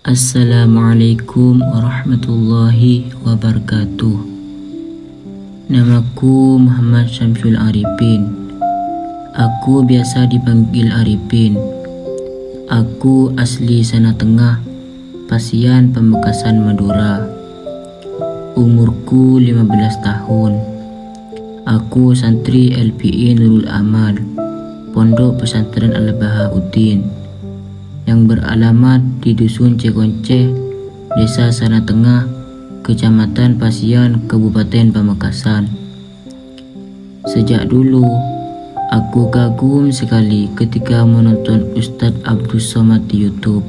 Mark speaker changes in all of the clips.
Speaker 1: Assalamualaikum warahmatullahi wabarakatuh. Namaku Muhammad Syamsul Arifin. Aku biasa dipanggil Arifin. Aku asli Sana Tengah, Pasian Pamekasan, Madura. Umurku 15 tahun. Aku santri LPI Nurul Amal, Pondok Pesantren Al-Bahauddin, yang beralamat di Dusun Cekonceh, Desa Sana Tengah, Kecamatan Pasian, Kabupaten Pamekasan. Sejak dulu, aku kagum sekali ketika menonton Ustadz Abdul Somad di YouTube.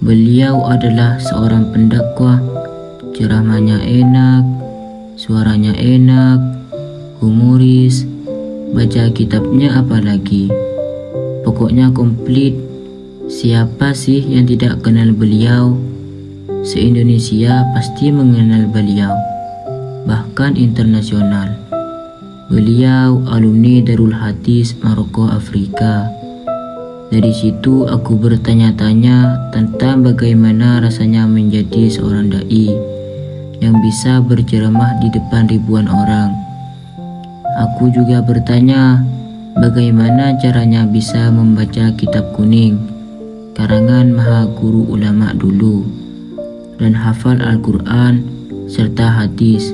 Speaker 1: Beliau adalah seorang pendakwah, ceramahnya enak, suaranya enak, humoris, baca kitabnya apalagi. Pokoknya komplit. Siapa sih yang tidak kenal beliau? Se-Indonesia pasti mengenal beliau, bahkan internasional. Beliau alumni Darul Hadis Maroko, Afrika. Dari situ aku bertanya-tanya tentang bagaimana rasanya menjadi seorang dai yang bisa berceramah di depan ribuan orang. Aku juga bertanya bagaimana caranya bisa membaca kitab kuning karangan Maha Guru Ulama dulu, dan hafal Al-Quran serta hadis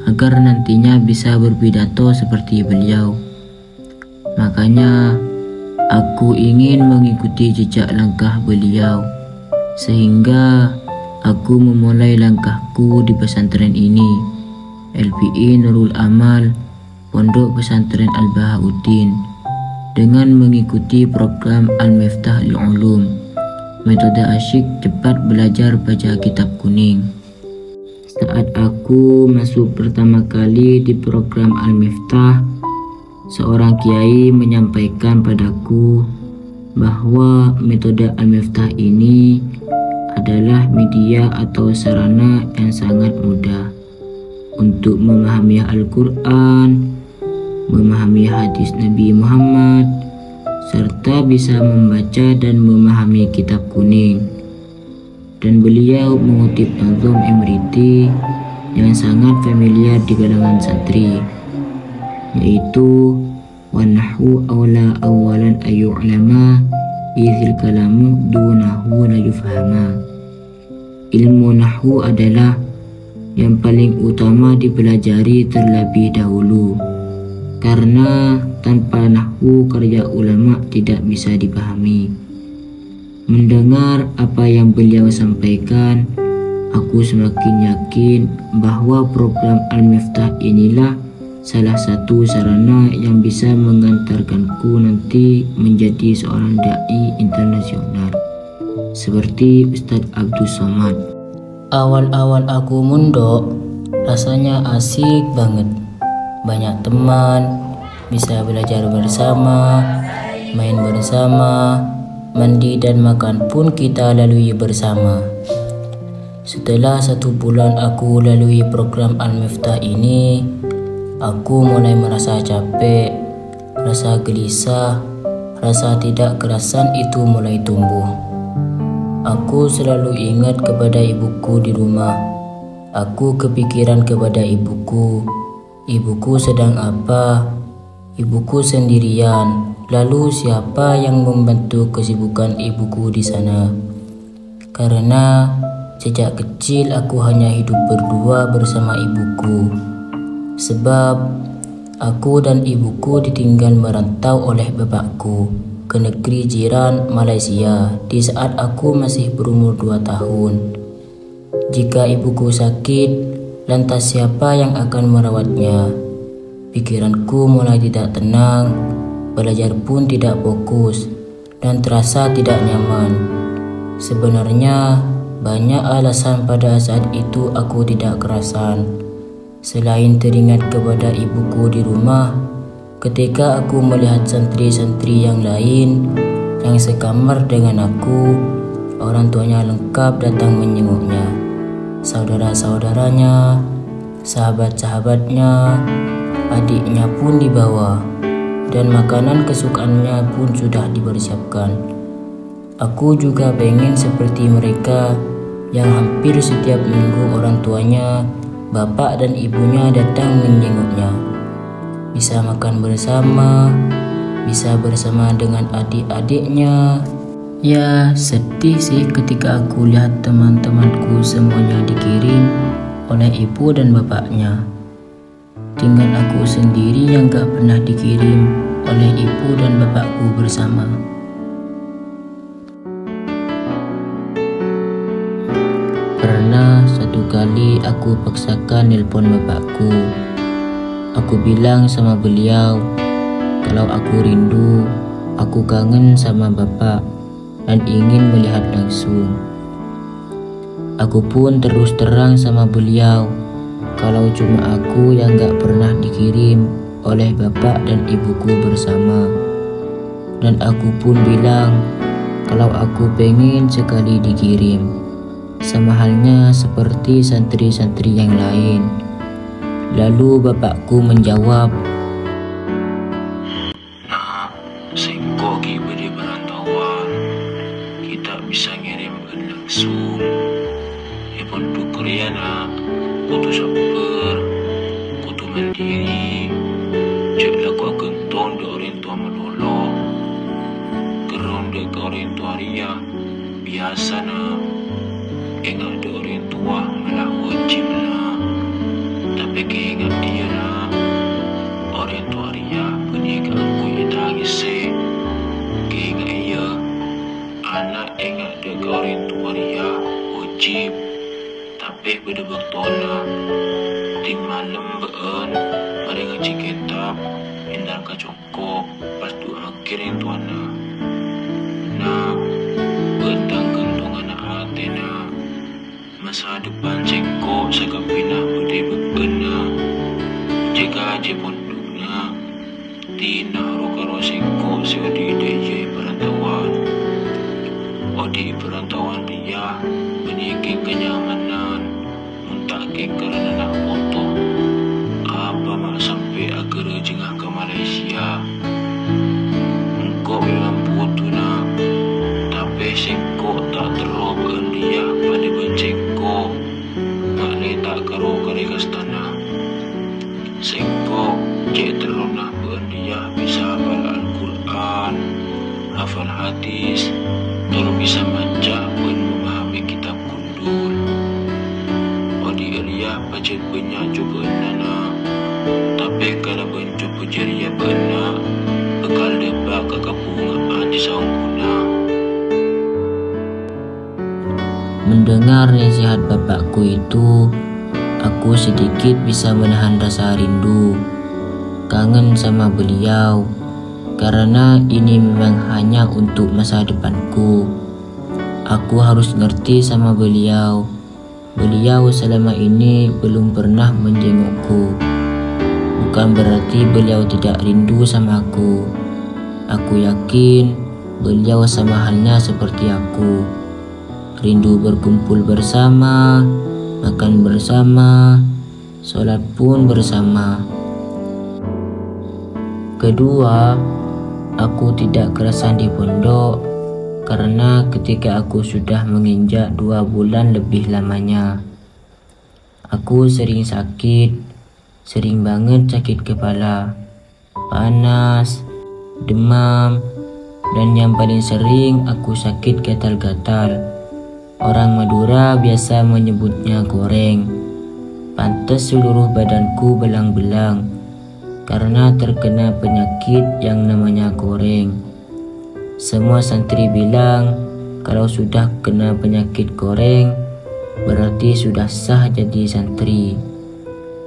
Speaker 1: agar nantinya bisa berpidato seperti beliau. Makanya aku ingin mengikuti jejak langkah beliau, sehingga aku memulai langkahku di pesantren ini, LPI Nurul Amal, Pondok Pesantren Al-Bahauddin, dengan mengikuti program Al-Miftah Lil-Ulum, metode asyik cepat belajar baca kitab kuning. Saat aku masuk pertama kali di program Al-Miftah, seorang kiai menyampaikan padaku bahwa metode Al-Miftah ini adalah media atau sarana yang sangat mudah untuk memahami Al-Quran, memahami hadis Nabi Muhammad, serta bisa membaca dan memahami kitab kuning. Dan beliau mengutip Nazom Emriti yang sangat familiar di kalangan santri, yaitu "Wanahu awla awalan ayyu'lama izil kalamu dunahu la yufahama." Ilmu nahwu adalah yang paling utama dipelajari terlebih dahulu, karena tanpa nahwu karya ulama tidak bisa dipahami. Mendengar apa yang beliau sampaikan, aku semakin yakin bahwa program Al-Miftah inilah salah satu sarana yang bisa mengantarkanku nanti menjadi seorang dai internasional seperti Ustadz Abdul Somad. Awal-awal aku mondok rasanya asik banget. Banyak teman, bisa belajar bersama, main bersama, mandi dan makan pun kita lalui bersama. Setelah 1 bulan aku lalui program Al-Miftah ini, aku mulai merasa capek, rasa gelisah, rasa tidak kerasan itu mulai tumbuh. Aku selalu ingat kepada ibuku di rumah. Aku kepikiran kepada ibuku. Ibuku sedang apa? Ibuku sendirian. Lalu siapa yang membantu kesibukan ibuku di sana? Karena sejak kecil aku hanya hidup berdua bersama ibuku. Sebab aku dan ibuku ditinggal merantau oleh bapakku ke negeri jiran Malaysia di saat aku masih berumur 2 tahun. Jika ibuku sakit, lantas siapa yang akan merawatnya? Pikiranku mulai tidak tenang, belajar pun tidak fokus, dan terasa tidak nyaman. Sebenarnya banyak alasan pada saat itu aku tidak kerasan. Selain teringat kepada ibuku di rumah, ketika aku melihat santri-santri yang lain yang sekamar dengan aku, orang tuanya lengkap datang menjenguknya, saudara-saudaranya, sahabat-sahabatnya, adiknya pun dibawa, dan makanan kesukaannya pun sudah dipersiapkan. Aku juga pengen seperti mereka yang hampir setiap minggu orang tuanya, bapak dan ibunya datang menjenguknya. Bisa makan bersama, bisa bersama dengan adik-adiknya. Ya, sedih sih ketika aku lihat teman-temanku semuanya dikirim oleh ibu dan bapaknya. Tinggal aku sendiri yang gak pernah dikirim oleh ibu dan bapakku bersama. Pernah satu kali aku paksakan nelpon bapakku. Aku bilang sama beliau kalau aku rindu, aku kangen sama bapak dan ingin melihat langsung. Aku pun terus terang sama beliau kalau cuma aku yang gak pernah dikirim oleh bapak dan ibuku bersama. Dan aku pun bilang kalau aku pengen sekali dikirim, sama halnya seperti santri-santri yang lain. Lalu bapakku menjawab,
Speaker 2: "Nah, sengkok kiba di perantauan, kita bisa ngirim langsung. Pondok Korea nak, kutu sabar, kutu mandiri. Cek laku gentong di orang tua melolo, gerong di orang tua ria. Biasa nak, ingat di orang tua malah wajib nak. Tapi keingat dia nak, orang tua ria penikah aku yang nangis sih. Keingat ia, anak ingat di orang tua ria wajib. Tapi pada waktunya di malam beun pada ngaji kitab hindar kacokok pas tu akhirin tuana. Nah, bentang gentong anak hati na masa depan cengkok segap pinah pada beuna jaga aja pondoknya tina rokaro cengkok seodi daya perantauan. Odi perantauan dia benikin kenyamanan muntakin karena nak foto apa mak sampai agar jengah ke Malaysia. Engkau memang butuh nak, tapi sengkok tak teroboh dia pada bencengkok mak letak karo kali kastana. Sengkok cek terunah dia bisa hafal Al-Quran, hafal hadis, terus bisa baca dan memahami kitab kundul. Odi Elia baca banyak coba nana, tapi kalau mencoba ceria benar, bekal depak ke kapungan di saungkuna.
Speaker 1: mendengar nasihat bapakku itu, aku sedikit bisa menahan rasa rindu, kangen sama beliau. Karena ini memang hanya untuk masa depanku. Aku harus ngerti sama beliau. Beliau selama ini belum pernah menjengukku. Bukan berarti beliau tidak rindu sama aku. Aku yakin beliau sama halnya seperti aku. Rindu berkumpul bersama, makan bersama, sholat pun bersama. Kedua, aku tidak kerasan di pondok karena ketika aku sudah menginjak 2 bulan lebih lamanya, aku sering sakit, sering banget sakit kepala, panas, demam, dan yang paling sering aku sakit gatal-gatal. Orang Madura biasa menyebutnya goreng. Pantas seluruh badanku belang-belang karena terkena penyakit yang namanya goreng. Semua santri bilang kalau sudah kena penyakit goreng berarti sudah sah jadi santri,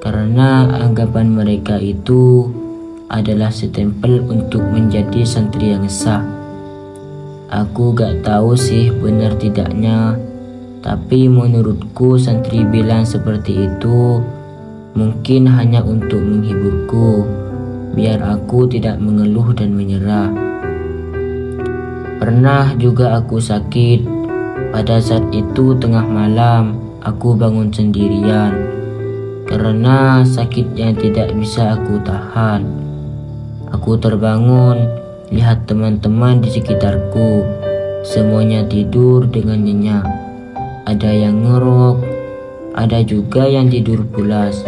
Speaker 1: karena anggapan mereka itu adalah stempel untuk menjadi santri yang sah. Aku gak tahu sih benar tidaknya, tapi menurutku santri bilang seperti itu mungkin hanya untuk menghiburku, biar aku tidak mengeluh dan menyerah. Pernah juga aku sakit. Pada saat itu tengah malam, aku bangun sendirian karena sakitnya tidak bisa aku tahan. Aku terbangun, lihat teman-teman di sekitarku Semuanya tidur dengan nyenyak. Ada yang ngerok, ada juga yang tidur pulas.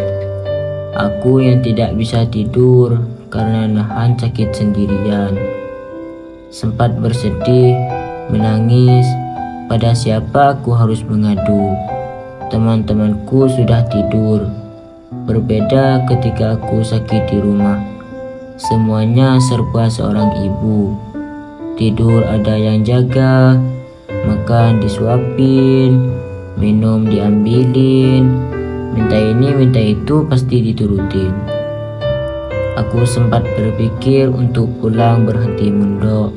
Speaker 1: Aku yang tidak bisa tidur karena nahan sakit sendirian. Sempat bersedih, menangis, pada siapa aku harus mengadu. Teman-temanku sudah tidur. Berbeda ketika aku sakit di rumah. Semuanya serba seorang ibu. Tidur ada yang jaga, makan disuapin, minum diambilin, minta ini minta itu pasti diturutin. Aku sempat berpikir untuk pulang berhenti mondok,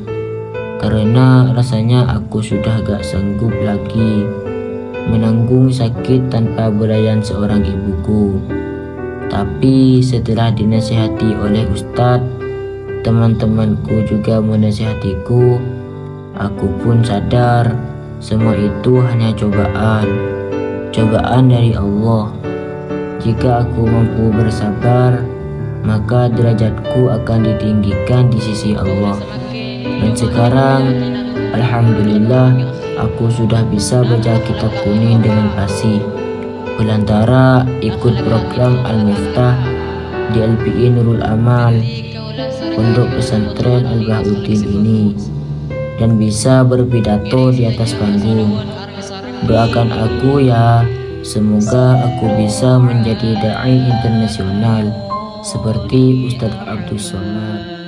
Speaker 1: karena rasanya aku sudah gak sanggup lagi menanggung sakit tanpa belayan seorang ibuku. Tapi setelah dinasihati oleh ustadz, teman-temanku juga menasihatiku, aku pun sadar semua itu hanya cobaan dari Allah. Jika aku mampu bersabar, maka derajatku akan ditinggikan di sisi Allah. Dan sekarang, alhamdulillah, aku sudah bisa baca kitab kuning dengan fasih, belantara ikut program Al-Miftah di LPI Nurul Amal, Pondok Pesantren Al-Bahauddin ini, dan bisa berpidato di atas panggung. Doakan aku ya, semoga aku bisa menjadi dai internasional seperti Ustadz Abdus Somad.